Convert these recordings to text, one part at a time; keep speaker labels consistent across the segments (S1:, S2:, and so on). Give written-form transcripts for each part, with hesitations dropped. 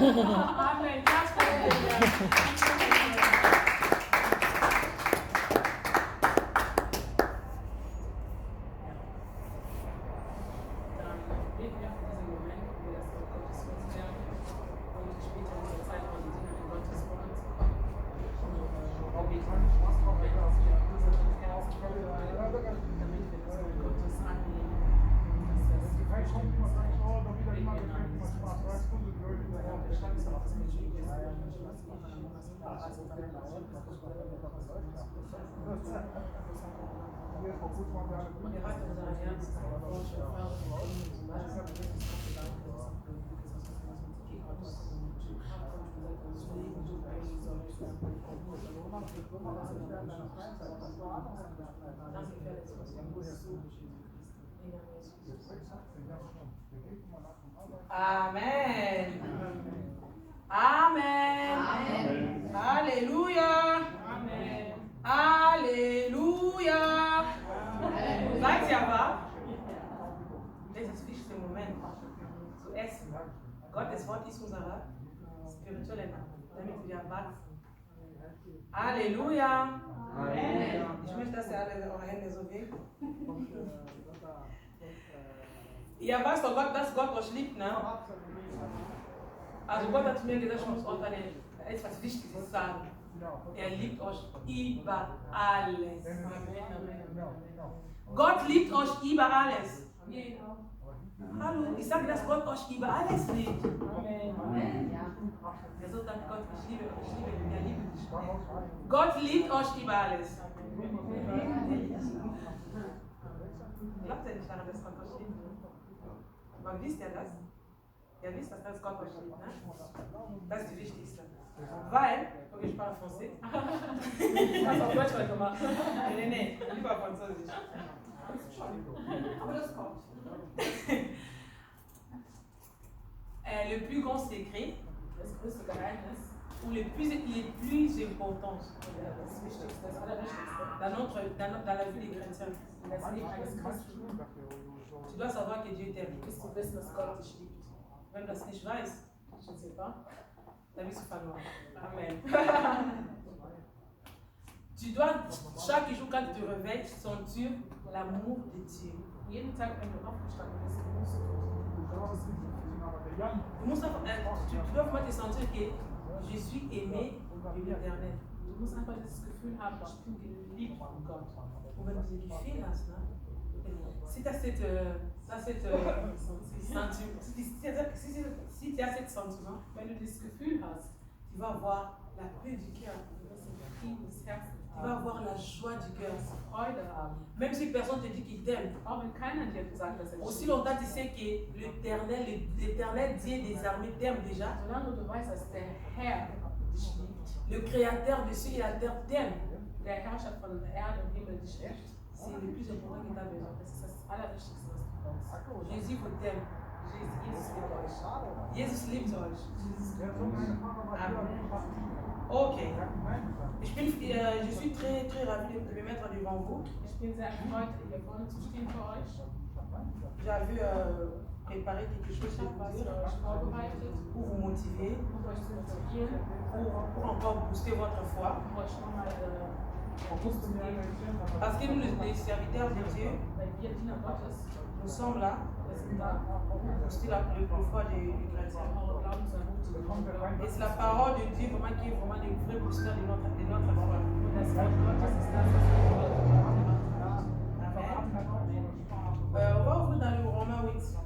S1: Amen.
S2: Amen. Amen. Amen. Alléluia. Amen. Alléluia. Amen. Seid ihr aber? Das ist wichtig im Moment zu essen. Gottes Wort ist unsere spirituelle Nahrung, damit wir wachsen. Halleluja. Amen. Ich möchte, dass ihr alle eure Hände so wegen. Ihr weißt doch, dass Gott euch liebt, ne? Also Gott hat mir gesagt, ich muss euch etwas Wichtiges sagen. Er liebt euch über alles. Gott liebt euch über alles. Hallo, ich sage, dass Gott euch über alles liebt. Amen. Er sagt dann Gott, ich liebe euch, er liebt dich. Gott liebt euch über alles. Glaubt ihr nicht daran, dass Gott euch liebt? Aber wisst ihr das? Ihr wisst, dass Gott euch liebt, ne? Das ist das Wichtigste. Weil, okay, ich parle Français. Was auf Deutsch heute gemacht? Nee, lieber Französisch. Aber das kommt. Le plus grand secret, das größte Geheimnis, ou le plus important, das Wichtigste, das Allerwichtigste, dans la vie des chrétiens, das Leben eines Christen. Tu dois savoir que Dieu t'aime. Ist zu wissen, dass Gott dich liebt. Wenn du das nicht weißt, je ne sais pas, dann bist du verloren. Amen. Tu dois, chaque jour quand tu te réveilles, sentir l'amour de Dieu. Jeden Tag, wenn du aufgestanden bist, tu dois vraiment te sentir que je suis aimé de l'Éternel. Du musst einfach das Gefühl haben, ich bin geliebt von Gott. Und wenn du diese Gefühle hast, ne? Si tu as ce sentiment, wenn du dieses Gefühl hast, tu vas avoir la paix du cœur, tu vas avoir la joie du cœur, Freude haben. Même si personne te dit qu'il t'aime, aussi longtemps tu sais que l'Éternel Dieu des armées t'aime déjà, le Créateur de cieux et la terre t'aime. Der Herrscher von Erde und Himmel dich liebt. C'est le plus important que tu as besoin. Das ist das Allerwichtigste, was du brauchst. Jésus vous aime. Jesus liebt euch. Amen. Ok. Je suis très ravi de me mettre devant vous. Ich bin sehr erfreut, hier vorne zu stehen für euch. J'avais préparé quelque chose pour vous motiver, pour encore booster votre foi. Parce que nous, les serviteurs de Dieu, nous sommes là pour booster la foi des chrétiens. Et c'est la parole de Dieu vraiment qui est vraiment le vrai booster de notre foi. On va ouvrir dans le Romain 8.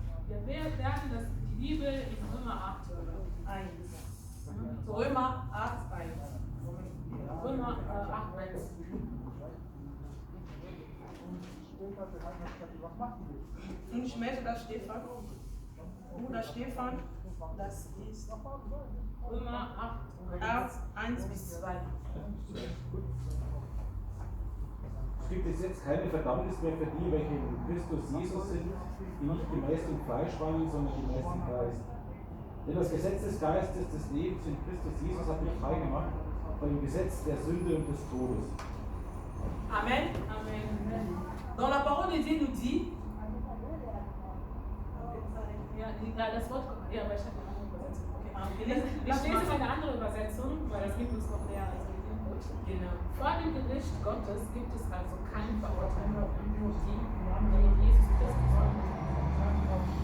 S2: Wir werden die Bibel in Römer 8 1. Römer 8 1. Römer 8 1. Und ich möchte, dass Stefan, das ist Römer 8 1 bis 2.
S3: Es gibt jetzt keine Verdammnis mehr für die, welche in Christus Jesus sind, die nicht gemäß dem Fleisch wandeln, sondern gemäß dem Geist. Denn das Gesetz des Geistes des Lebens in Christus Jesus hat mich frei gemacht von dem Gesetz der Sünde und des Todes.
S2: Amen. Amen. Dans la parole de Dieu nous dit, das Wort, ja, aber ich habe eine andere Übersetzung. Okay. Ich
S1: Ich lese jetzt eine andere Übersetzung, weil das gibt uns noch mehr als Input.
S2: Genau.
S1: Vor dem Gericht Gottes gibt es also keine Verurteilung, die in Jesus Christus sind.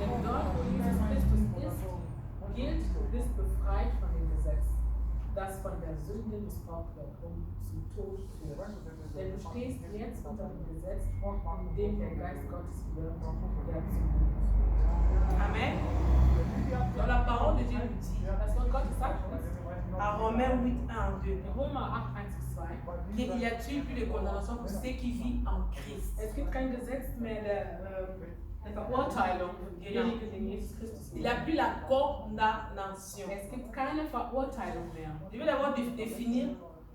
S1: Denn dort, wo Jesus Christus ist, gilt, du bist befreit von dem Gesetz, das von der Sünde missbraucht wird, um zum Tod führt. Denn du stehst jetzt unter dem Gesetz, in dem der Geist Gottes wirkt, der zum Leben führt.
S2: Amen. Dans la parole de Dieu nous dit,
S1: Das Wort Gottes sagt uns,
S2: à Romains 8, 1, 2,
S1: in Römer 8, 1 bis 2,
S2: qu'il n'y a-t-il plus de condamnation pour ceux qui vivent en Christ.
S1: es gibt kein Gesetz mehr der Verurteilung für diejenigen, die in Jesus Christus
S2: Il
S1: sind.
S2: n'y a plus la condamnation.
S1: Es gibt keine Verurteilung mehr.
S2: Je vais d'abord définir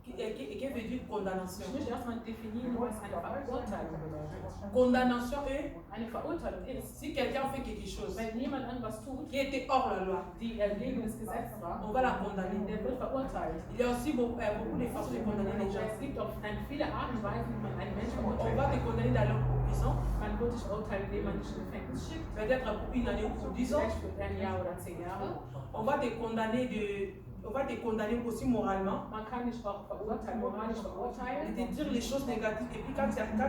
S2: qu'est-ce que veut dire condamnation.
S1: Ich möchte erstmal definieren, was eine Verurteilung bedeutet.
S2: Condamnation est
S1: Eine Verurteilung ist,
S2: si quelqu'un fait quelque chose
S1: wenn jemand irgendwas tut,
S2: qui était hors la loi,
S1: die gegen das Gesetz war,
S2: on va la condamner.
S1: der wird verurteilt.
S2: Il y a aussi beaucoup de façons de condamner les gens.
S1: Es gibt auch viele Arten und Weisen, wie man einen Menschen
S2: On
S1: verurteilt.
S2: va te condamner d'aller en prison,
S1: Man wird dich urteilen, indem man dich in Gefängnis schickt,
S2: peut-être pour une année ou pour 10 ans.
S1: vielleicht für ein Jahr oder 10 Jahre.
S2: On va te condamner aussi moralement.
S1: Man kann dich auch verurteilen, moralisch
S2: Et
S1: verurteilen,
S2: te dire les choses négatives. Et puis quand tu acceptes,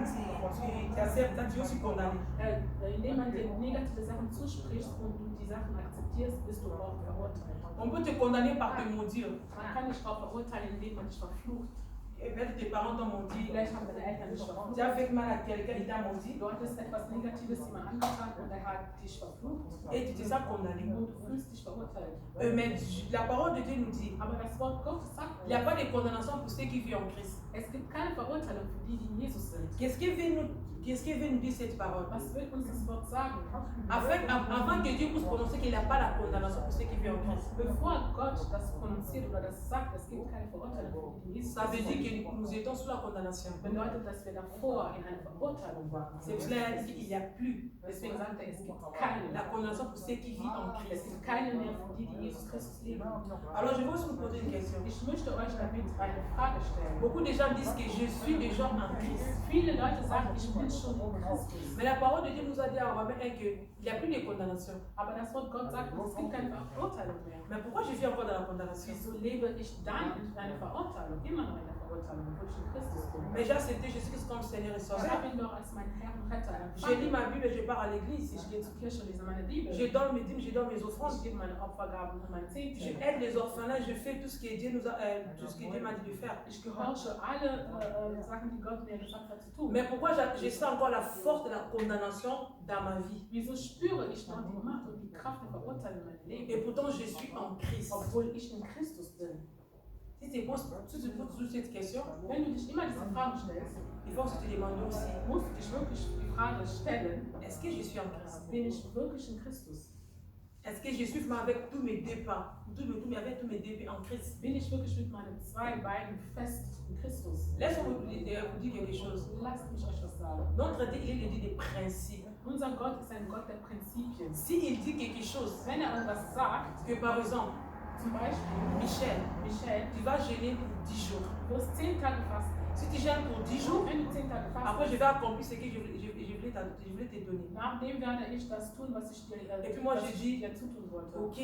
S2: tu es aussi condamné.
S1: indem man dir negative Sachen zuspricht und du die Sachen akzeptierst, bist du auch verurteilt.
S2: On peut te condamner par te maudire.
S1: Man kann dich auch verurteilen, indem man dich verflucht.
S2: Et peut-être tes parents t'ont maudit.
S1: Vielleicht haben deine Eltern dich
S2: Tu
S1: verflucht.
S2: as fait mal à quelqu'un, il t'a maudit.
S1: Du hattest etwas Negatives jemand angetan und er hat dich verflucht
S2: Et tu te sens condamné.
S1: und du fühlst dich verurteilt.
S2: Mais la parole de Dieu nous dit,
S1: Aber das Wort Gottes sagt,
S2: il n'y a pas de condamnation pour ceux qui vivent en Christ.
S1: es gibt keine Verurteilung für die, die in Jesus sind.
S2: Qu'est-ce qui veut nous dire cette parole?
S1: Was will uns das Wort sagen?
S2: Avant que Dieu puisse prononcer qu'il n'y a pas la condamnation pour ceux qui vivent en Christ.
S1: Bevor Gott das prononziert oder das sagt, es gibt keine Verurteilung für die, die in Jesus
S2: Ça veut
S1: sind,
S2: dire que nous étions sous la condamnation.
S1: bedeutet, dass wir davor in einer Verurteilung waren.
S2: C'est pour cela qu'il n'y a plus
S1: Deswegen sagt er, es gibt keine.
S2: la condamnation pour ceux qui vivent en
S1: Es
S2: Christ.
S1: gibt keine mehr für die, die in Jesus Christus leben.
S2: Alors je vais aussi vous poser une question.
S1: Ich möchte euch damit eine Frage stellen.
S2: Beaucoup de gens disent que je suis déjà en Christ.
S1: Viele Leute sagen, ich bin schon in Christus.
S2: Mais la parole de Dieu nous a dit à Romains 1 qu'il n'y a plus de condamnation.
S1: Aber das Wort Gott sagt, es gibt keine Verurteilung mehr.
S2: Mais pourquoi je vis encore dans la condamnation?
S1: Wieso lebe ich dann in einer Verurteilung? Immer noch in der Verurteilung, obwohl ich in Christus bin.
S2: Mais j'ai accepté Jésus-Christ comme Seigneur et
S1: Ich
S2: Sauveur.
S1: habe ihn doch als meinen Herrn und Retter
S2: Je lis
S1: empfangen.
S2: ma Bible et je pars à l'église.
S1: Ich gehe zur Kirche und lese meine Bibel.
S2: Je donne mes dîmes, je donne mes
S1: Ich
S2: offrandes.
S1: gebe meine Opfergaben und meine
S2: Je
S1: Zehnten.
S2: aide les orphelins, je fais tout ce que Dieu tout ce que Dieu m'a dit de faire.
S1: Ich gehorche alle Sachen, die Gott mir gesagt hat zu tun.
S2: Mais pourquoi je sens encore la force de la condamnation dans ma vie?
S1: Wieso spüre ich noch die Macht und die Kraft der Verurteilung in meinem
S2: Et
S1: Leben,
S2: pourtant je suis en Christ.
S1: obwohl ich in Christus bin?
S2: Si tu te poses toujours cette question,
S1: Wenn du dich immer diese Fragen stellst,
S2: il faut que tu te demandes aussi,
S1: musst du dich wirklich die Frage stellen,
S2: est-ce que je suis en Christ?
S1: bin ich wirklich in Christus?
S2: Est-ce que je suis vraiment avec tous mes deux pas, avec tous mes deux pieds en Christ?
S1: Bin ich wirklich mit meinen zwei Beinen fest in Christus?
S2: Laisse-moi vous dire quelque chose.
S1: Lasst mich euch was sagen.
S2: Notre Dieu, il est le Dieu des principes.
S1: Unser Gott ist ein Gott der Prinzipien.
S2: S'il dit quelque chose,
S1: Wenn er irgendwas sagt,
S2: que par exemple,
S1: zum Beispiel,
S2: Michel,
S1: Michel,
S2: tu vas jeûner pour 10 jours.
S1: du wirst 10 Tage fasten.
S2: Si tu jeûnes pour 10 jours,
S1: Wenn du 10 Tage
S2: après je
S1: fastest,
S2: vais accomplir ce que je voulais te donner.
S1: nachdem werde ich das tun, was ich dir,
S2: Et puis moi,
S1: was
S2: je
S1: ich
S2: dis,
S1: dir zutun wollte.
S2: Ok,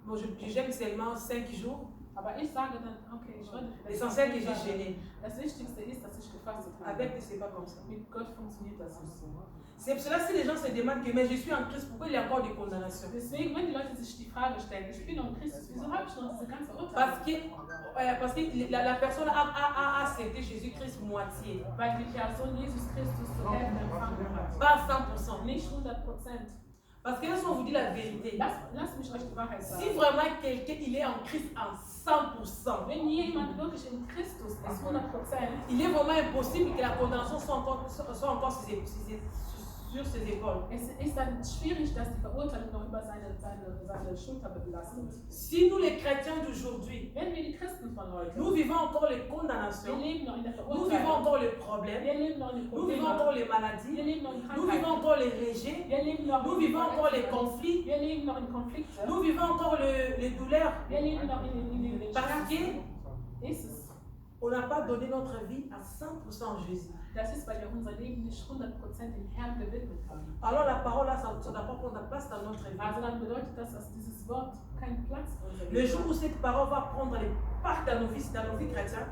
S2: bon, je jeûne seulement 5 jours.
S1: Aber ich sage dann, okay, ich werde vielleicht
S2: L'essentiel que j'ai
S1: 10 Tage.
S2: jeûné.
S1: Das Wichtigste ist, dass ich gefastet habe.
S2: Avec, c'est pas comme ça.
S1: Mit Gott funktioniert das nicht so.
S2: C'est pour cela si les gens se demandent que mais je suis en Christ, pourquoi il y a encore des condamnations?
S1: Deswegen, wenn die Leute sich die Frage stellen, ich bin noch in Christus, wieso habe ich noch diese ganze
S2: Parce
S1: Urteilung?
S2: que la personne a accepté Jésus-Christ moitié,
S1: Weil die Person Jesus Christus zur Hälfte empfangen hat.
S2: pas 100%.
S1: Nicht 100%.
S2: Parce que laisse-moi vous dire la vérité.
S1: Lass mich euch die Wahrheit
S2: Si
S1: sagen.
S2: vraiment quelqu'un il est en Christ en 100%,
S1: Wenn jemand wirklich in Christus ist, 100%,
S2: il est vraiment impossible que la condamnation soit encore sur ses épaules.
S1: es ist dann schwierig, dass die Verurteilung noch über seine Schulter belastet.
S2: Si nous les chrétiens d'aujourd'hui,
S1: Wenn wir die Christen von heute,
S2: nous vivons encore les
S1: wir
S2: condamnations,
S1: leben noch in der
S2: nous vivons
S1: Verurteilung,
S2: encore les problèmes,
S1: wir leben noch in den
S2: nous vivons
S1: Problemen,
S2: encore les
S1: wir
S2: maladies,
S1: leben noch in
S2: nous vivons
S1: Krankheiten,
S2: encore les rejets,
S1: wir leben noch
S2: nous
S1: in
S2: vivons encore les
S1: Verletzungen,
S2: conflits,
S1: wir leben noch in Konflikten,
S2: nous vivons encore les douleurs,
S1: wir leben noch in den
S2: parce
S1: Schmerzen.
S2: qu'on
S1: Ist es,
S2: n'a pas donné notre vie à 100% à Jésus.
S1: Das ist, weil wir unser Leben nicht 100% dem Herrn gewidmet haben.
S2: Alors la parole là, ça ne doit pas prendre la place dans notre vie.
S1: Also dann bedeutet das, dass dieses Wort keinen Platz in unserem
S2: Le
S1: Leben
S2: jour
S1: hat.
S2: où cette parole va prendre les parts dans nos vies chrétiennes,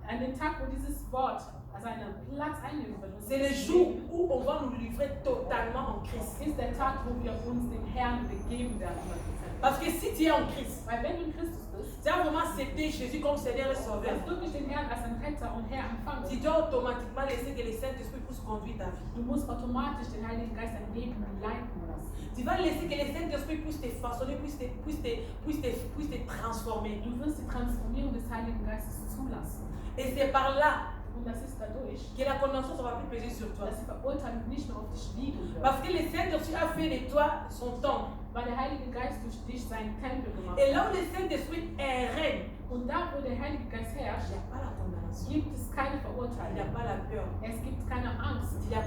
S1: An dem Tag, wo dieses Wort seinen Platz einnehmen wird,
S2: c'est le jour où on va nous livrer totalement en Christ.
S1: ist der Tag, wo wir uns dem Herrn begeben werden. 100%.
S2: Parce que si tu es en Christ,
S1: Weil wenn du in Christus bist,
S2: tu as vraiment accepté Jésus comme Seigneur et Sauveur,
S1: dass du wirklich den Herrn als ein Retter und Herr empfangen,
S2: tu dois automatiquement laisser que le Saint-Esprit puisse conduire ta vie.
S1: du musst automatisch den Heiligen Geist dein Leben leiten lassen.
S2: Tu vas laisser que le Saint-Esprit puisse te façonner, puisse te transformer.
S1: Du wirst die Transformierung des Heiligen Geistes zulassen.
S2: Et c'est par là
S1: Und das ist dadurch,
S2: que la condamnation ne va plus peser sur toi.
S1: dass die Verurteilung nicht mehr auf dich liegen wird.
S2: Parce que le Saint-Esprit a fait de toi son temple.
S1: Weil der Heilige Geist durch dich seinen Tempel gemacht
S2: Et
S1: hat.
S2: là où le Saint-Esprit règne,
S1: Und da, wo der Heilige Geist
S2: il
S1: herrscht,
S2: n'y a pas la condamnation,
S1: gibt es keine
S2: il n'y a
S1: Verurteilung.
S2: pas la peur,
S1: Es gibt keine Angst.
S2: il n'y a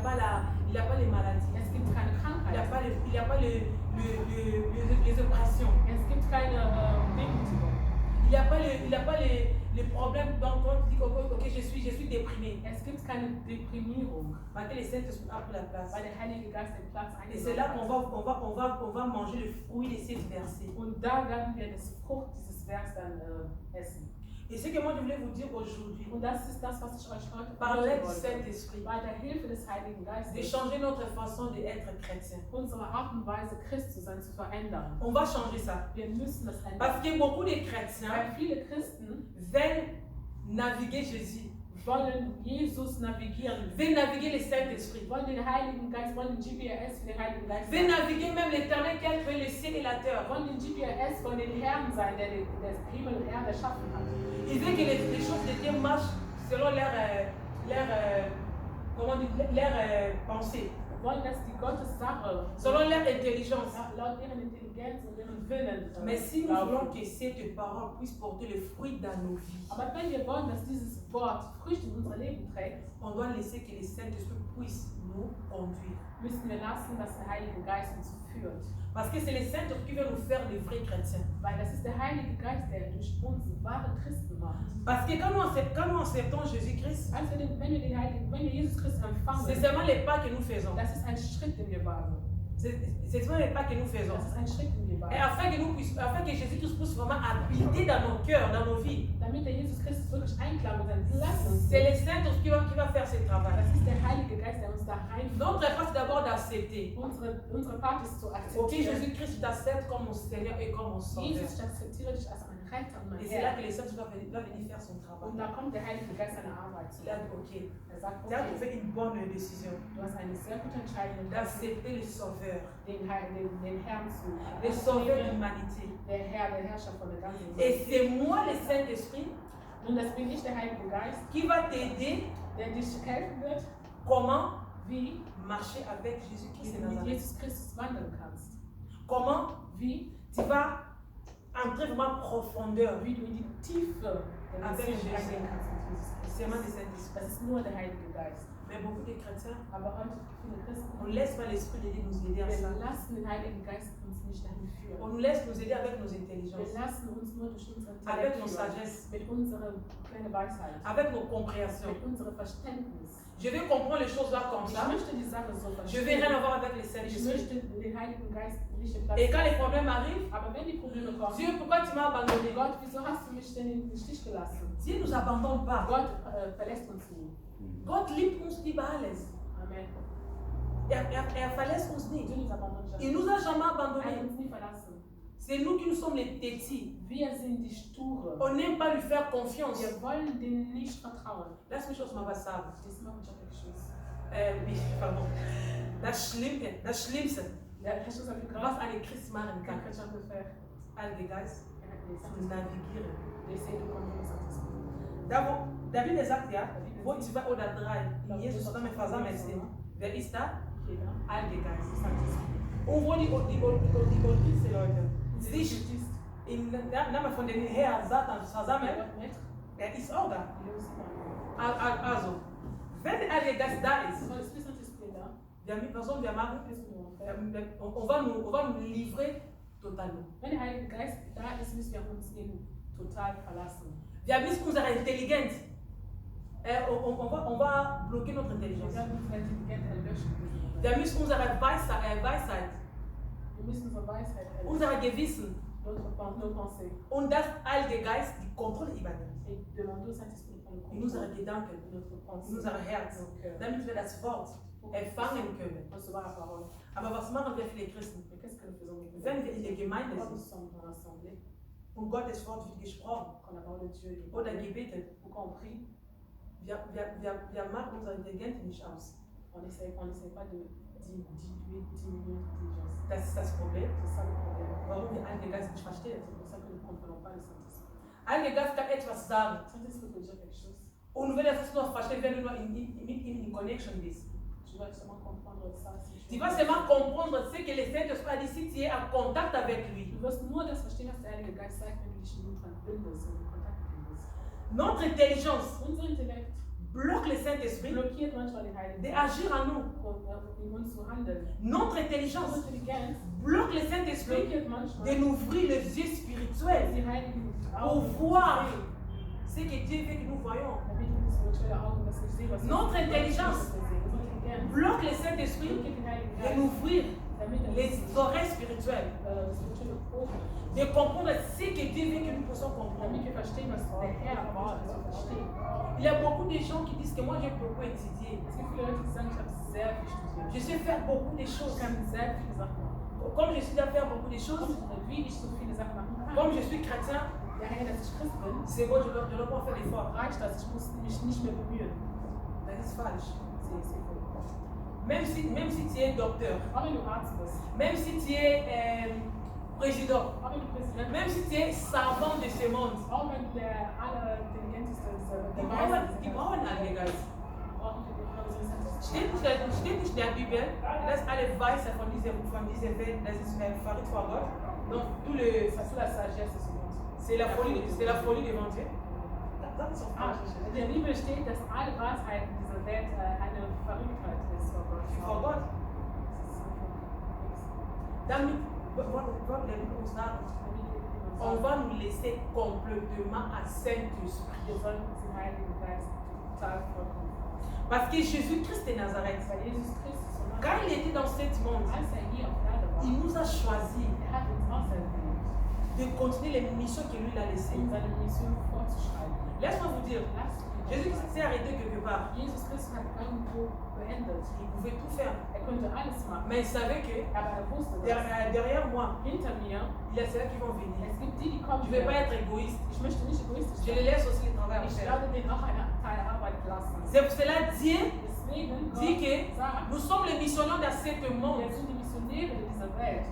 S2: pas les maladies,
S1: Es gibt keine
S2: il n'y a
S1: Krankheit.
S2: pas les oppressions,
S1: Es gibt keine Demütigung.
S2: il n'y a pas les problèmes dont on dit ok, je suis déprimé.
S1: Es gibt keine Deprimierung,
S2: Parce que le Saint-Esprit a pris la place.
S1: weil der Heilige Geist den Platz
S2: Et c'est là
S1: eingenommen
S2: qu'on
S1: hat.
S2: va manger le fruit de cette versée.
S1: Und da werden wir das Frucht dieses Vers dann essen.
S2: Et ce que moi je voulais vous dire aujourd'hui,
S1: Und das ist das, was ich euch heute
S2: par l'aide du
S1: wollte.
S2: Saint-Esprit,
S1: Bei der Hilfe des Heiligen
S2: de
S1: Geistes
S2: changer notre façon d'être chrétien.
S1: unsere Art und Weise, Christ zu sein, zu verändern.
S2: On va changer ça.
S1: Wir müssen das ändern.
S2: Parce que beaucoup de chrétiens
S1: Weil viele Christen
S2: veulent naviguer Jésus,
S1: wollen Jesus navigieren,
S2: veulent naviguer le Saint-Esprit,
S1: wollen den Heiligen Geist, wollen den GPS für den Heiligen Geist
S2: veulent
S1: sein,
S2: naviguer même l'éternel qui a créé le ciel et la terre.
S1: wollen den GPS von den Herrn sein, der das Himmel und Erde erschaffen hat.
S2: Ils veulent que les choses de Dieu marchent selon leur pensée,
S1: Wollen, dass die Gottes Sache
S2: selon leur intelligence.
S1: laut ihren Intelligenz und ihren Willen
S2: Mais si nous
S1: laufen.
S2: voulons que cette parole puisse porter le fruit dans nos vies,
S1: Aber wenn wir wollen, dass dieses Wort Früchte in unser Leben trägt,
S2: on doit laisser que le Saint-Esprit puisse nous conduire.
S1: müssen wir lassen, dass der Heilige Geist uns führt.
S2: Parce que c'est le Saint-Esprit qui veut nous faire des vrais chrétiens.
S1: Weil das ist der Heilige Geist, der durch uns wahre Christen macht.
S2: Parce que quand nous acceptons Jésus-Christ,
S1: Wenn wir Jesus Christus empfangen,
S2: c'est seulement les pas que nous faisons.
S1: das ist ein Schritt, den wir wagen.
S2: C'est seulement les pas que nous faisons.
S1: Das ist ein Schritt, den wir
S2: Et
S1: wagen.
S2: afin que Jésus-Christ puisse vraiment habiter dans nos cœurs, dans nos vies,
S1: Damit der Jesus Christus wirklich Einklang mit seinem Lassen
S2: c'est le Saint-Esprit qui va faire ce travail.
S1: Das ist der Heilige Geist, der uns da reinführt.
S2: Notre part, c'est d'abord d'accepter.
S1: Unsere Part ist zu
S2: Ok,
S1: akzeptieren.
S2: Jésus-Christ t'accepte comme mon Seigneur et comme mon Sauveur.
S1: Jesus, ich akzeptiere dich als mein Retter und mein
S2: Et c'est là
S1: Herr.
S2: que le Saint-Esprit va venir faire son travail.
S1: Und da kommt der Heilige Geist seine Arbeit zu.
S2: Il a dit, ok,
S1: Er sagt,
S2: tu as
S1: okay,
S2: fait une bonne décision
S1: du hast eine sehr gute Entscheidung getroffen,
S2: d'accepter le Sauveur,
S1: den Herrn zu
S2: le Sauveur de
S1: nehmen.
S2: l'humanité.
S1: Der Herr, der Herrscher von der ganzen
S2: Et
S1: Welt.
S2: c'est moi, le Saint-Esprit,
S1: Und das bin ich, der Heilige Geist,
S2: qui va t'aider
S1: der dich helfen wird,
S2: comment
S1: wie
S2: marcher avec Jésus-Christ de
S1: du mit
S2: Nazareth.
S1: Jesus Christus wandeln kannst.
S2: Comment
S1: Wie
S2: tu vas entrer vraiment en profondeur.
S1: du in die Tiefe der
S2: Avec
S1: Beziehung
S2: Jesus.
S1: eingehen kannst mit Jesus
S2: C'est seulement
S1: Christus.
S2: le Saint-Esprit.
S1: Das ist nur der Heilige Geist.
S2: Mais beaucoup de chrétiens,
S1: Aber heute viele Christen,
S2: on ne laisse pas l'Esprit de Dieu nous aider à ça.
S1: wir lassen den Heiligen Geist uns nicht dahin
S2: On
S1: führen.
S2: nous laisse nous aider avec nos
S1: Wir
S2: intelligences,
S1: lassen uns nur durch unsere
S2: avec
S1: Intellekt
S2: nos
S1: führen,
S2: sagesses,
S1: mit unserer kleinen Weisheit,
S2: avec nos compréhensions.
S1: mit unserem Verständnis.
S2: Je vais comprendre les choses là comme
S1: Ich
S2: ça.
S1: möchte die Sache so
S2: Je vais rien
S1: verstehen.
S2: avoir avec le
S1: Ich
S2: Saint-Esprit.
S1: möchte den Heiligen Geist nicht im Platz
S2: Et quand les
S1: lassen.
S2: problèmes arrivent,
S1: Aber wenn die Probleme kommen,
S2: Dieu, pourquoi tu m'as abandonné?
S1: Gott, wieso hast du mich denn in den Stich gelassen?
S2: Dieu ne nous abandonne pas.
S1: Gott verlässt uns nie.
S2: Gott liebt uns lieber alles.
S1: Amen.
S2: Er verlässt uns
S1: Dieu
S2: nicht.
S1: nous abandonne
S2: Il
S1: jamais.
S2: nous a jamais
S1: Er hat
S2: abandonnés.
S1: uns nie verlassen.
S2: C'est nous qui nous sommes les têtis.
S1: Wir sind die Sture.
S2: On n'aime pas lui faire confiance.
S1: Wir wollen denen nicht vertrauen.
S2: Lass mich was mal sagen.
S1: Das ist noch ein Schuss.
S2: Oui, pardon. Das Schlimmste,
S1: Ja, hast du das
S2: was
S1: gegraben?
S2: eine Christ machen
S1: Kan
S2: kann,
S1: ik het ungefähr?
S2: Heilige Geist, zu navigieren.
S1: Laissez nous conduire sans esprit.
S2: Da Biblia sagt ja, wo zwei oder drei in Jesus zusammen versammelt sind, wer ist da? Heilige Geist. Und wo die okkultisten Leute sich im Namen von dem Herrn Satan versammeln, er ist auch da. Also, wenn der Heilige Geist da ist, was sollen wir machen? On va nous livrer totalement.
S1: Wenn der Heilige Geist da ist, müssen wir uns ihn total verlassen.
S2: Wir müssen unsere Intelligenz on va bloquer notre intelligence.
S1: Wir werden unsere Intelligenz erlöschen.
S2: Wir müssen unsere Weisheit,
S1: Wir müssen unsere Weisheit erlöschen.
S2: unser Gewissen
S1: Nos pensées.
S2: und das Heilige Geist die Kontrolle übernehmen.
S1: Et demander au Saint-Esprit de prendre le
S2: In unsere
S1: contrôle
S2: Gedanken,
S1: de notre
S2: in
S1: pensée.
S2: unser Herz,
S1: Nos cœurs.
S2: damit wir das Wort empfangen können.
S1: Recevoir la parole.
S2: Aber was machen wir viele Christen?
S1: Mais qu'est-ce que nous faisons nous?
S2: Wenn wir in der Gemeinde
S1: Quand nous
S2: sind
S1: sommes dans l'assemblée,
S2: und Gottes Wort wird gesprochen
S1: quand la parole de Dieu est
S2: oder
S1: parlée,
S2: gebetet,
S1: ou quand on prie,
S2: wir machen unsere Intelligenz nicht aus.
S1: on n'essaie pas de diminuer notre intelligence.
S2: Das ist das Problem,
S1: C'est ça le problème.
S2: warum wir Heilige Geist nicht verstehen.
S1: C'est pour ça que nous ne comprenons pas le Saint-Esprit.
S2: Heilige Geist kann etwas sagen.
S1: Le Saint-Esprit peut dire quelque chose.
S2: Und wenn das nur verstehen, wenn du nur mit ihm in Connection bist.
S1: Tu vas seulement comprendre ça.
S2: Tu vas seulement comprendre ce que le Saint-Esprit a dit si tu es en contact avec lui.
S1: Du wirst nur das verstehen, was der Heilige Geist sagt, wenn du dich mit ihm verbindest und in Kontakt bist.
S2: Notre intelligence
S1: Unser Intellekt
S2: bloque le Saint-Esprit
S1: blockiert manchmal den Heiligen Geist,
S2: d'agir en nous.
S1: in uns zu handeln.
S2: Notre intelligence
S1: Unsere Intelligenz
S2: bloque le Saint-Esprit
S1: blockiert manchmal
S2: de nous ouvrir les yeux spirituels
S1: die Heiligen
S2: pour
S1: Augen,
S2: voir ce que Dieu veut que nous voyons.
S1: damit wir die spirituelle Augen, dass wir sehen, was
S2: Notre
S1: Jesus
S2: intelligence
S1: sehen. Unsere Intelligenz
S2: Bloque le Saint-Esprit
S1: blockiert den Heiligen
S2: de
S1: Geist,
S2: nous ouvrir
S1: damit er
S2: les oreilles spirituelles,
S1: das spirituelle Ohr,
S2: de comprendre ce que Dieu veut que nous puissions comprendre.
S1: damit wir verstehen, was der Herr erwartet, dass wir verstehen.
S2: Il y a beaucoup de gens qui disent que moi j'ai beaucoup étudié.
S1: Es gibt viele Leute, die sagen, ich habe sehr viel studiert.
S2: Je sais faire beaucoup de choses.
S1: Ich kann sehr viele Sachen machen.
S2: Comme je suis à faire beaucoup de choses,
S1: Und wie ich so viele Sachen machen kann,
S2: comme je suis chrétien,
S1: daher, dass ich Christ bin,
S2: c'est bon, je ne dois pas faire d'efforts.
S1: reicht das. Ich muss mich nicht mehr bemühen.
S2: Das ist falsch.
S1: C'est faux.
S2: Même si tu es docteur,
S1: Auch wenn du Arzt bist,
S2: même si tu es président,
S1: auch wenn du Präsident
S2: même si tu es savant de ce monde,
S1: auch wenn der allerintelligenteste ist,
S2: die
S1: der
S2: brauchen einen Geist.
S1: brauchen wir den Präsidenten.
S2: Steht nicht in der Bibel, dass alle Weisheit von dieser Welt, das ist verrückt vor Gott. Donc, tout le,
S1: Ça, c'est la sagesse de ce monde.
S2: c'est la folie devant Dieu. Das ist
S1: Ah, in der Bibel steht, dass alle Weisheiten dieser Welt eine Verrücktheit ist vor Gott.
S2: vor Gott. Damit, on va nous laisser complètement à Saint-Esprit.
S1: Wir sollten uns den Heiligen Geist total vollkommen verlassen.
S2: Parce que Jésus-Christ de Nazareth,
S1: Weil Jesus Christus von
S2: quand
S1: Nazareth,
S2: il était dans ce monde,
S1: als hier auf Erde war,
S2: il nous a choisi
S1: hat uns auserwählt,
S2: de continuer les missions que lui a laissées.
S1: seine Mission fortzuschreiben.
S2: Laisse-moi vous dire,
S1: Lasst mich
S2: Jésus
S1: sagen,
S2: s'est arrêté quelque part.
S1: Jesus Christus hat irgendwo beendet.
S2: Il pouvait tout faire.
S1: Er konnte alles machen.
S2: Mais il savait que
S1: Aber er wusste, dass
S2: derrière moi,
S1: hinter mir,
S2: il y a ceux qui vont venir.
S1: es gibt die kommen.
S2: Je ne vais pas être égoïste.
S1: Ich möchte nicht egoistisch
S2: Je
S1: sein.
S2: les laisse aussi le travail à
S1: Ich
S2: faire.
S1: werde denen auch einen Teil Arbeit lassen.
S2: C'est pour cela Dieu
S1: Deswegen
S2: dit que
S1: Gott sagt,
S2: nous sommes les missionnaires dans ce monde.
S1: wir sind die Missionäre dieser Welt.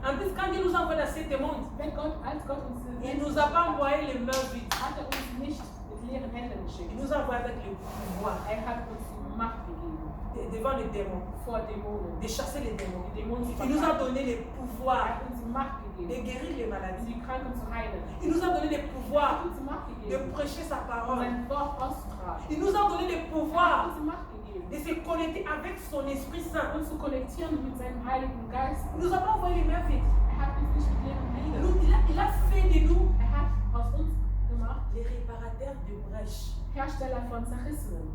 S2: En plus, quand Dieu nous envoie dans ce monde,
S1: Wenn Gott, als Gott uns
S2: il ne nous a pas envoyé les mains vides.
S1: hat er uns nicht mit leeren Händen geschickt.
S2: Il nous a envoyé avec le pouvoir
S1: Er hat uns die Macht gegeben
S2: devant les démons,
S1: vor Dämonen.
S2: de chasser les démons.
S1: Die Dämonen zu
S2: Il nous a
S1: vertreiben.
S2: donné le
S1: Er
S2: pouvoir
S1: hat uns die Macht
S2: de
S1: gegeben,
S2: guérir les maladies.
S1: die Kranken zu heilen.
S2: Il nous a donné le
S1: Er hat
S2: pouvoir
S1: uns die Macht
S2: de
S1: gegeben,
S2: prêcher sa
S1: um
S2: parole.
S1: sein Wort auszutragen.
S2: Il nous a donné le
S1: Er hat
S2: pouvoir
S1: uns die Macht gegeben,
S2: de se connecter avec son Esprit Saint.
S1: uns zu konnektieren mit seinem Heiligen Geist.
S2: Il nous a pas envoyé les mains vides.
S1: Er hat uns nicht mit leeren Händen.
S2: Il a fait de nous
S1: Er hat aus uns gemacht
S2: les réparateurs de brèches.
S1: Hersteller von Zerrissenen.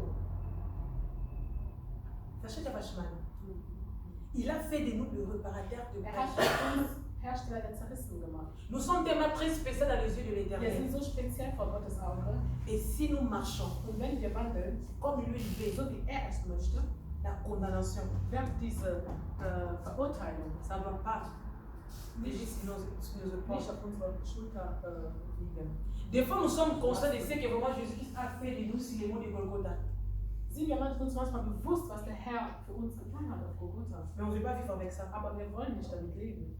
S2: Sachez vachement. Il a fait de nous les réparateurs de
S1: Er hat
S2: brèches.
S1: aus uns Hersteller der Zerrissenen gemacht.
S2: Nous sommes tellement très spéciaux dans les yeux de
S1: Wir
S2: l'Éternel.
S1: sind so speziell vor Gottes Auge.
S2: Et si nous marchons
S1: Und wenn wir wandeln,
S2: comme lui il
S1: so
S2: veut,
S1: wie er es möchte,
S2: la condamnation,
S1: wird diese Verurteilung
S2: ça ne doit pas léger sur nos
S1: nicht
S2: épaules.
S1: auf unsere Schulter liegen.
S2: Des fois, nous sommes conscients de ce que vraiment Jésus-Christ a fait de nous sur les monts de Golgotha.
S1: Sind wir uns manchmal bewusst, was der Herr für uns getan hat auf Golgotha.
S2: Mais on ne veut pas vivre avec ça.
S1: Aber wir wollen nicht damit leben.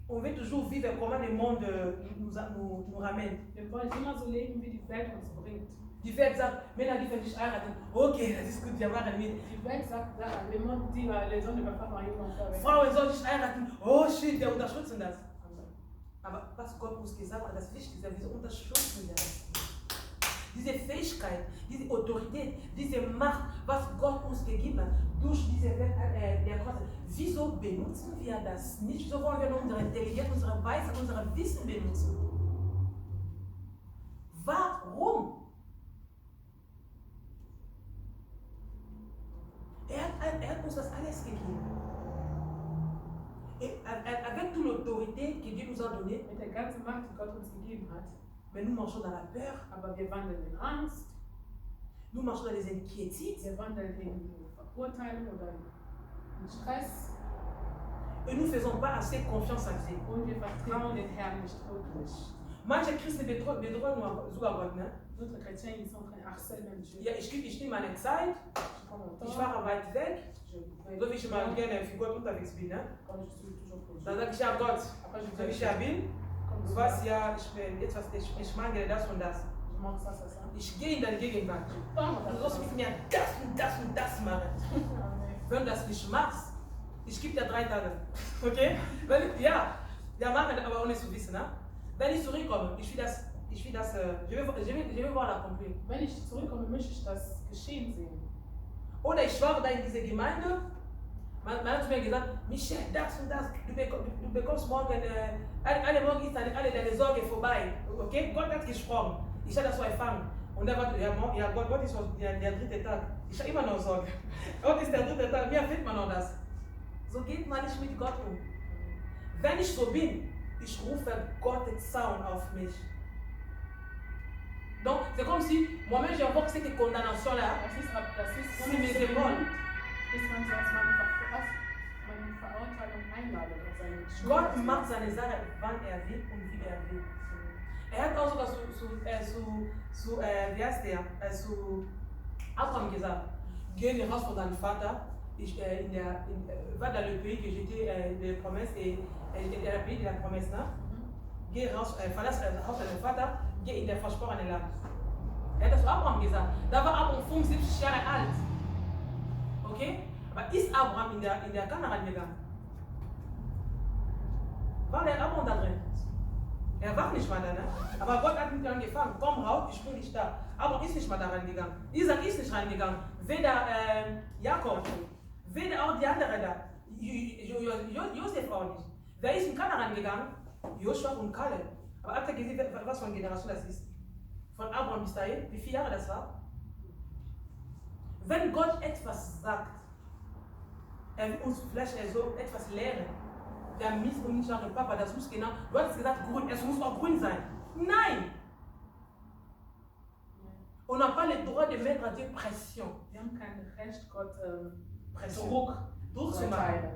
S2: On veut toujours vivre comment le monde nous ramène.
S1: Wir wollen immer so leben, wie die Welt uns bringt.
S2: Du fais ça, mais la vie fait du heiraten. Ok, das ist gut, wir machen mit.
S1: Die Welt sagt, les gens ne peuvent pas marier ou faire avec.
S2: Frauen sollen nicht heiraten. Oh shit, wir unterstützen das. Aber was Gott uns gesagt hat, das Wichtigste, wir unterstützen das. Diese Fähigkeit, diese Autorität, diese Macht, was Gott uns gegeben hat, durch diese der Kreuz. Wieso benutzen wir das nicht? Wieso wollen wir nur unsere Intelligenz, unsere Weisheit, unser Wissen benutzen? Warum? uns das alles gegeben. Et avec toute l'autorité que Dieu nous a donnée,
S1: Mit der ganzen Macht, die Gott uns gegeben hat,
S2: mais nous marchons dans la peur,
S1: aber wir wandeln in Angst,
S2: nous marchons dans les inquiétudes,
S1: wir wandeln in Verurteilung oder in Stress
S2: et nous ne faisons pas assez confiance en Dieu.
S1: und wir vertrauen den Herrn nicht wirklich.
S2: Manche Christen bedrohen sogar Gott. Ne?
S1: D'autres chrétiens, ils sont en train de harceler même Dieu.
S2: Ja, ich nehme meine Zeit,
S1: Je prends mon
S2: ich
S1: temps,
S2: fahre weit weg,
S1: je vais
S2: so wie ich mal gerne für Gott unterwegs bin. Ne?
S1: quand je suis toujours pour
S2: Dann
S1: Dieu.
S2: sage ich ja Gott,
S1: Après, je
S2: so wie
S1: dis,
S2: ich ja bin,
S1: comme
S2: du weißt ja, ich mangele das und das.
S1: je manque ça, ça, ça.
S2: Ich gehe in deine Gegenwart.
S1: Pas
S2: Du sollst mit mir das und das und das machen. Wenn du das nicht machst, ich gebe dir 3 Tage. Okay? Ja, machen, aber ohne zu wissen. Ne? Wenn ich zurückkomme, ich will voir l'accomplir.
S1: Wenn ich zurückkomme, möchte ich das geschehen sehen.
S2: Oder ich war da in dieser Gemeinde, man hat zu mir gesagt, Michel, das und das, du bekommst morgen, alle Morgen ist alle deine Sorge vorbei. Okay? Gott hat gesprochen. Ich habe das so erfahren. Und dann war ja Gott, heute ist der 3. Tag. Ich habe immer noch Sorge. Heute ist der 3. Tag, mir fehlt man noch das. So geht man nicht mit Gott um. Wenn ich so bin, ich rufe Gottes Zaun auf mich. Donc, c'est comme si moi-même j'invoque cette condamnation-là sur mes épaules.
S1: Ist man so, als man Verurteilung einladet auf seine Schuld.
S2: Gott macht seine Sache, wann er will und wie er will. Er hat auch sogar zu Abraham gesagt, geh raus von deinem Vater, va dans le pays que j'étais de promesse et le pays de la promesse, ne? Geh raus, verlass Haus deinem Vater, geh in der versprochene Land. Er hat das zu Abraham gesagt. Da war Abraham 75 Jahre alt. Okay? Aber ist Abraham in der Kanaan gegangen? War der Abraham da drin? Er war nicht mal da, ne? Aber Gott hat ihn dann gefangen. Komm raus, ich bin nicht da. Abraham ist nicht mal da reingegangen. Isaac ist nicht reingegangen. Weder Jakob, weder auch die anderen da. Josef auch nicht. Wer ist in Kanaan gegangen? Joshua und Kaleb. Aber habt ihr gesehen, was für eine Generation das ist? Von Abraham bis dahin, wie viele Jahre das war? Wenn Gott etwas sagt, er will uns vielleicht so etwas lehren. Der Mist und nicht sagen, Papa, das muss genau, du hast gesagt grün, es muss auch grün sein. Nein! On n'a pas le droit de mettre à Dieu pression.
S1: Wir haben kein Recht, Gott
S2: Pression. Druck zu machen.
S1: entscheiden.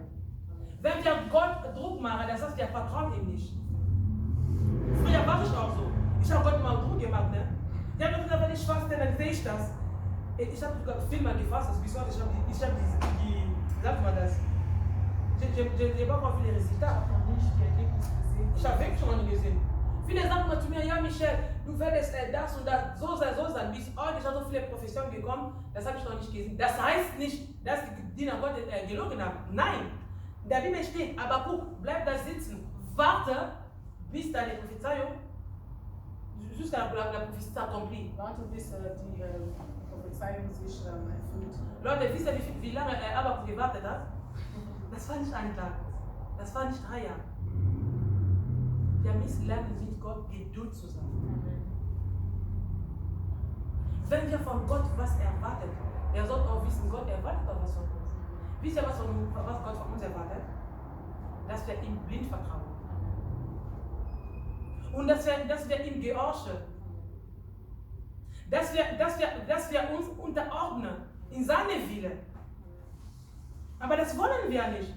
S2: Wenn wir Gott Druck machen, das heißt, wir vertrauen ihm nicht. Früher war ich auch so. Ich habe Gott mal Druck gemacht. Ne? Ich habe gesagt, wenn ich faste, dann sehe ich das. Ich habe sogar Filme gefasst, bis heute. Ich habe die, sagt man das? Je pas encore vu les résultats.
S1: Noch nicht die Ergebnisse gesehen.
S2: Ich habe wirklich schon mal gesehen. Viele sagen mal zu mir, ja Michel, du werdest das und das so sein. Bis heute sind so viele Professionen gekommen, das habe ich noch nicht gesehen. Das heißt nicht, dass die Diener Gottes gelogen haben. Nein. In der Bibel steht, aber bleib da sitzen, warte, bis deine Prophezeiung, jusqu'à la prophétie s'accomplit.
S1: Warte, bis die Prophezeiung sich erfüllt.
S2: Leute, wisst ihr, wie lange Abakuk gewartet hat? Das war nicht ein Tag, das war nicht 3 Jahre. Wir müssen lernen, mit Gott Geduld zu sein. Wenn wir von Gott was erwarten, er sollte auch wissen, Gott erwartet auch was von uns. Wisst ihr, was Gott von uns erwartet? Dass wir ihm blind vertrauen. Und dass wir ihm gehorchen. Dass wir uns unterordnen in seine Wille. Aber das wollen wir nicht.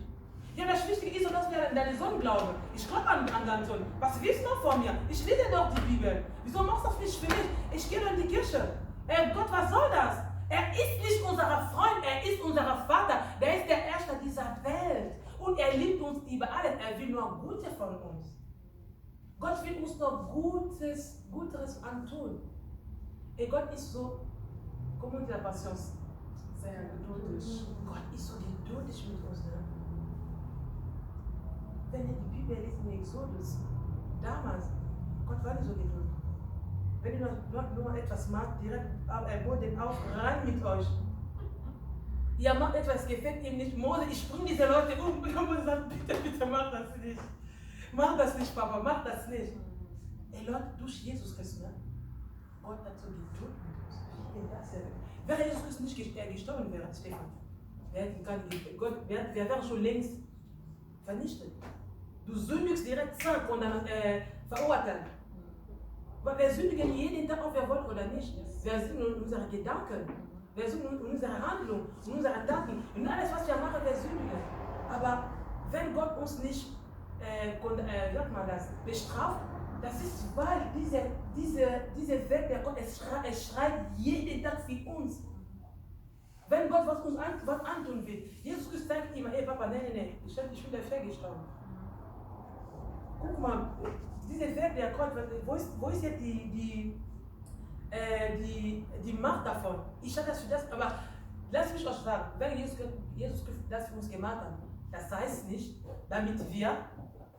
S2: Ja, das Wichtige ist, dass wir an deinen Sohn glauben. Ich glaube an deinen Sohn. Was willst du noch von mir? Ich lese doch die Bibel. Wieso machst du das nicht für mich? Ich gehe in die Kirche. Gott, was soll das? Er ist nicht unser Freund, er ist unser Vater. Der ist der Erste dieser Welt. Und er liebt uns über alles. Er will nur Gutes von uns. Gott will uns nur Gutes antun. Und Gott ist so, comment on dit la patience?
S1: Sehr geduldig.
S2: Gott ist so geduldig mit uns. Ne? Wenn ihr die Bibel liest in Exodus, damals, Gott war nicht so geduldig. Wenn ihr nur etwas macht, direkt Boden auf, rein mit euch. Ihr macht etwas, gefällt ihm nicht. Mose, ich bringe diese Leute um. Und Mose sagt, bitte, mach das nicht. Mach das nicht, Papa, mach das nicht. Ey Leute, durch Jesus Christus, ne? Gott hat so Geduld mit uns. Wäre Jesus Christus nicht gestorben wäre, Stefan, Gott wäre schon längst vernichtet. Du sündigst direkt verurteilt. Weil wir sündigen jeden Tag, ob wir wollen oder nicht. Wir sündigen unsere Gedanken, wir sündigen unsere Handlung, unsere Taten. Und alles, was wir machen, wir sündigen. Aber wenn Gott uns nicht bestraft, das ist, weil diese Welt der Gott, es schreit jeden Tag für uns. Wenn Gott was antun will, Jesus Christus sagt immer, hey Papa, nein, ich bin dafür gestorben. Guck mal, diese Welt der Gott, wo ist jetzt die Macht davon? Ich hatte das für das, aber lass mich euch sagen, wenn Jesus Christus das für uns gemacht hat, das heißt nicht, damit wir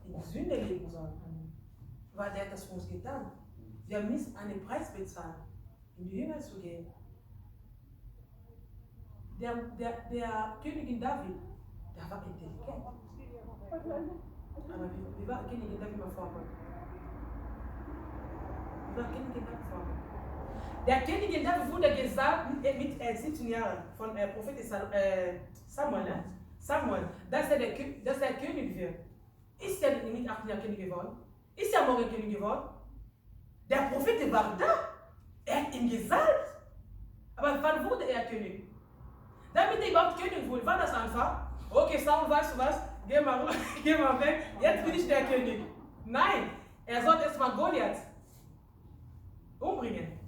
S2: in Sünde leben sollen. Weil der hat das für uns getan. Wir müssen einen Preis bezahlen, in die Himmel zu gehen. Der Königin David, der war intelligent. Aber wie war Königin David mal vor Gott? Wie war Königin David vor Gott? Der Königin David wurde gesagt mit 17 Jahren von Prophet Samuel. Samuel, dass er König wird. Ist er nicht mit 18 Jahren König geworden? Ist er morgen König geworden? Der Prophet war da. Er hat ihn gesalbt. Aber wann wurde er König? Damit er überhaupt König wurde, war das einfach. Okay, Samuel, weißt du was? Geh mal weg. Jetzt bin ich der König. Nein, er sollte erstmal Goliath umbringen.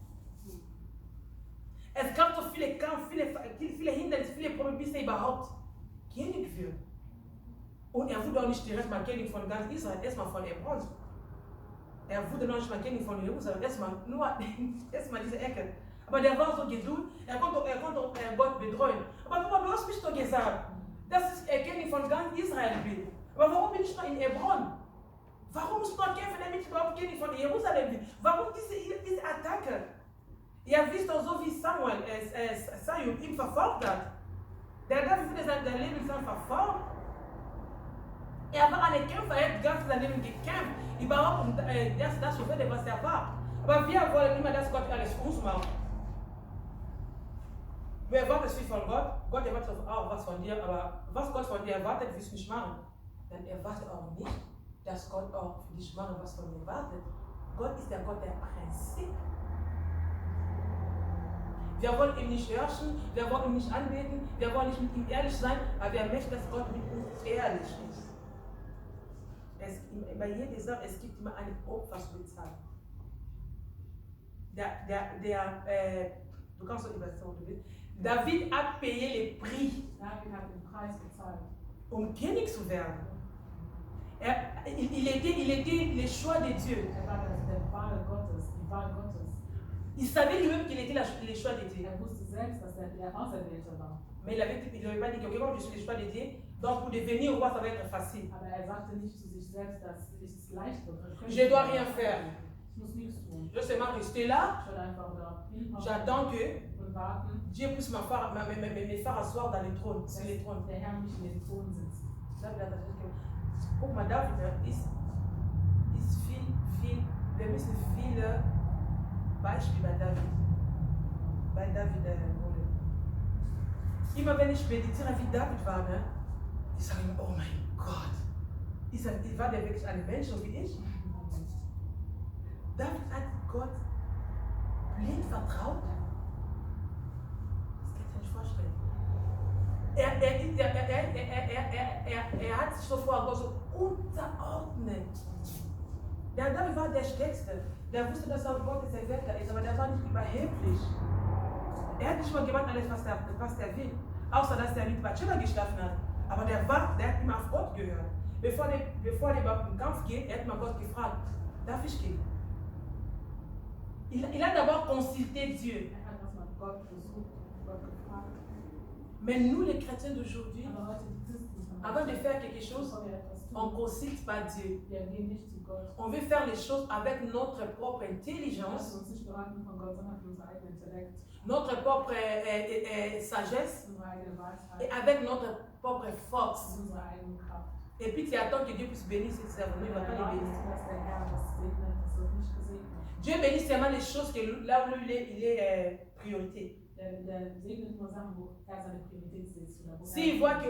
S2: Es gab so viele Kampf, viele Hindernisse, viele Probleme, bis er überhaupt König wird. Und er wurde auch nicht direkt mal König von ganz Israel, erstmal von Hebron. Er wurde noch nicht mal König von Jerusalem, erstmal diese Ecke. Aber der war so geduldig, er konnte Gott betreuen. Aber Papa, du hast mich doch gesagt, dass ich König von ganz Israel bin. Aber warum bin ich noch in Hebron? Warum muss ich noch kämpfen, damit ich überhaupt König von Jerusalem bin? Warum diese Attacke? Ihr wisst doch so, wie Samuel ihn verfolgt hat. Der David wurde sein Leben lang verfolgt. Er war ein Kämpfer, er hat ganz sein Leben gekämpft. Überhaupt das zu werden, was er war. Aber wir wollen immer, dass Gott alles für uns macht. Wir erwarten viel von Gott. Gott erwartet auch was von dir, aber was Gott von dir erwartet, willst du nicht machen. Dann erwartet auch nicht, dass Gott auch für dich machen, was von dir erwartet. Gott ist der Gott der Prinzip. Wir wollen ihn nicht herrschen, wir wollen ihn nicht anbeten, wir wollen nicht mit ihm ehrlich sein, aber wir möchten, dass Gott mit uns ehrlich ist. Bei jeder Sache, es gibt immer ein Opfer zu bezahlen. Du kannst doch übersetzen, wo du willst. David hat payé le prix.
S1: David hat den Preis bezahlt.
S2: Um König zu werden. Il était le choix de Dieu.
S1: Er war der Wahl Gottes, die Wahl Gottes.
S2: Il savait lui-même qu'il était le choix de Dieu.
S1: Er wusste selbst, dass er der Auserwählte war.
S2: Mais il n'avait pas dit que okay, je suis le choix de Dieu, donc pour devenir roi, ça va être facile.
S1: Aber er sagte nicht zu sich selbst, dass es leicht wird.
S2: Je dois rien faire.
S1: Ich muss nichts tun.
S2: Je dois seulement rester là.
S1: Ich will einfach da
S2: J'attends que
S1: und warten.
S2: Dieu puisse me faire asseoir dans le trône, sur le trône.
S1: Der Herr mich in den Thron sitzt.
S2: Guck mal, David ist viel, wir müssen viele Beispiele bei David holen. Immer wenn ich meditiere, wie David war, ne, ich sage immer, oh mein Gott, war der wirklich ein Mensch, so wie ich? David hat Gott blind vertraut. Das kann ich nicht vorstellen. Er hat sich so vor Gott so unterordnet. Der David war der Stärkste. Der wusste, dass auch Gott der Welt ist, aber der war nicht überheblich. Er hat nicht mal gemacht, alles, was er will. Außer, dass er mit Bathsheba geschlafen hat. Aber der hat immer auf Gott gehört. Bevor er überhaupt im Kampf geht, er hat mal Gott gefragt, darf ich gehen? Il a d'abord consulté Dieu.
S1: Er hat erstmal Gott besucht, Gott gefragt.
S2: Mais nous, les chrétiens d'aujourd'hui,
S1: Aber heute die Christen,
S2: avant de faire quelque chose, on ne consulte pas Dieu.
S1: wir gehen nicht zu Gott.
S2: On veut faire les choses avec notre propre intelligence,
S1: Lass uns nicht beraten von Gott, sondern für unser eigenes Intellekt,
S2: notre propre sagesse
S1: unsere eigene
S2: et
S1: Weisheit,
S2: avec notre propre force.
S1: unsere eigene Kraft.
S2: Et puis tu attends que Dieu puisse bénir ses servants. Il ne va pas les bénir.
S1: Dass der Herr das segnet, das wird nicht gesegnet.
S2: Dieu bénit seulement les choses que là où il est priorité.
S1: der segnet nur Sachen, wo er seine Priorität setzt.
S2: S'il voit que,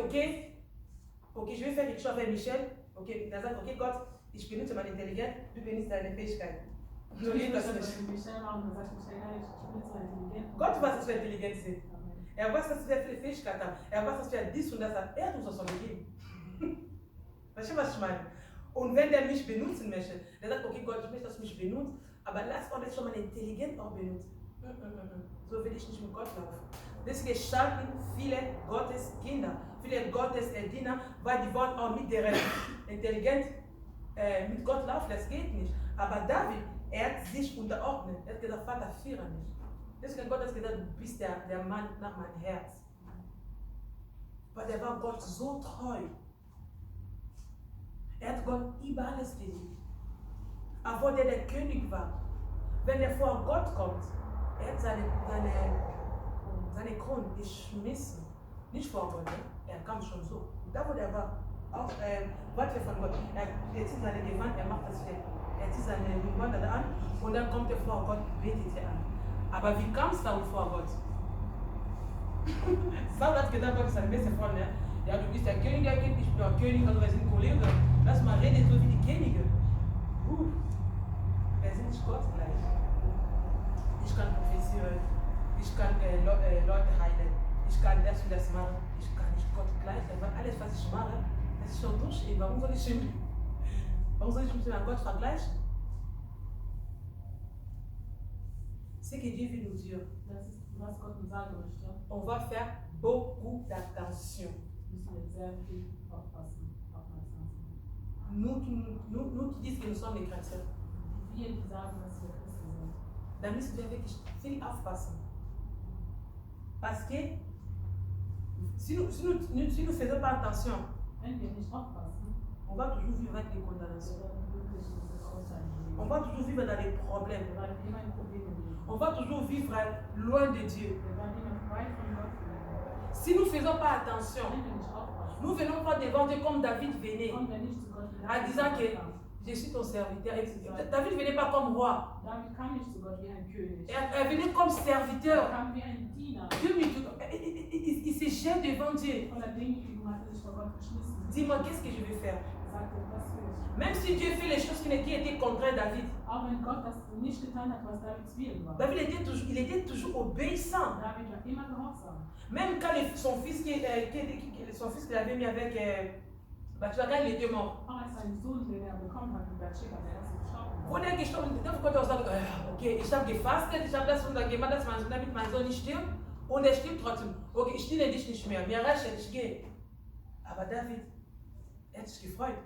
S2: ok, je vais faire quelque chose avec Michel, ok, er sagt, okay, Gott, ich benutze meine Intelligenz, du benutzt deine Fähigkeit. So geht das nicht. Gott weiß, dass wir intelligent sind. Er weiß, dass wir viele Fähigkeiten haben. Er weiß, dass wir dies und das haben. Er hat uns das schon gegeben. Weißt du, was ich meine? Und wenn der mich benutzen möchte, der sagt, okay Gott, ich möchte, dass du mich benutzt, aber lass Gott jetzt schon meine Intelligenz auch benutzen. So will ich nicht mit Gott laufen. Deswegen schalten viele Gottes Kinder, viele Gottes Diener, weil die wollen auch mit der Intelligenz mit Gott laufen. Das geht nicht. Aber David, er hat sich unterordnet. Er hat gesagt, Vater, führe mich. Deswegen Gott hat gesagt, du bist der Mann nach meinem Herz. Weil der war Gott so treu. Er hat Gott über alles geliebt. Obwohl der König war. Wenn er vor Gott kommt, er hat seine Krone geschmissen. Nicht vor Gott, ne? Er kam schon so. Da wo er war, auch warte von Gott. Er zieht seine Gewand, er macht das weg. Er zieht seine Gewand an und dann kommt er vor Gott, betet er an. Aber wie kam es dann vor Gott? Saul hat gedacht, Gott ist seine beste Freund, ne? Ja, du bist der König, ich bin der König, also wir sind Kollegen. Lass mal reden, so wie die Könige. Wir sind nicht Gott gleich. Ich kann professionieren, ich kann Leute heilen, ich kann das und das machen, ich kann nicht Gott gleich sein, weil alles, was ich mache, das ist schon durch ihn. Warum soll ich mich mit Gott vergleichen? Ce que Dieu veut nous dire, on va faire beaucoup d'attention. Nous qui disons que nous sommes les chrétiens, da müssen wir wirklich viel aufpassen. Parce que si nous ne faisons pas attention, on va toujours vivre avec des condamnations. On va toujours vivre dans des problèmes. On va toujours vivre loin de Dieu. Si nous ne faisons pas attention, nous ne venons pas devant Dieu comme David venait, en disant que je suis ton serviteur. David ne venait pas comme roi. Elle venait comme serviteur. Dieu, il se jette devant Dieu. Dis-moi, qu'est-ce que je vais faire? Même si Dieu fait les choses qui étaient contre David. David était toujours obéissant. Même quand son fils qu'il avait mis avec Bathsheba, il était mort. Wurde gestorben, dann konnte er sagen, okay, ich habe gefastet, ich habe das und das gemacht, damit mein Sohn nicht stirbt. Und er stirbt trotzdem. Okay, ich diene dich nicht mehr, mir reicht, ich gehe. Aber David, er hat sich gefreut.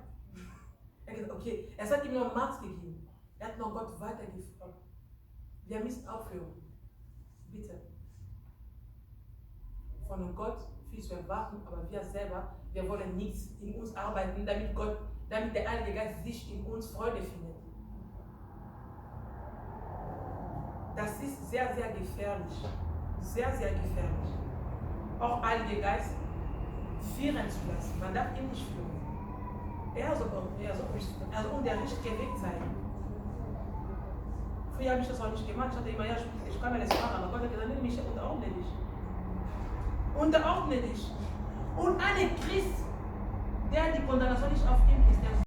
S2: Er hat gesagt, okay, es hat ihm noch Macht gegeben. Er hat noch Gott weitergeführt. Wir müssen aufhören. Bitte. Von Gott viel zu erwarten, aber wir selber, wir wollen nichts in uns arbeiten, damit der Heilige Geist sich in uns Freude findet. Das ist sehr, sehr gefährlich. Sehr, sehr gefährlich. Auch Heilige Geist führen zu lassen. Man darf ihn nicht führen. Er soll der richtige Weg sein. Früher habe ich das auch nicht gemacht. Ich hatte immer, ja, ich kann alles machen, aber Gott hat gesagt, nimm mich, unterordne dich. Unterordne dich. Und ein Christ, der die Kondamnation nicht auf ihm ist, der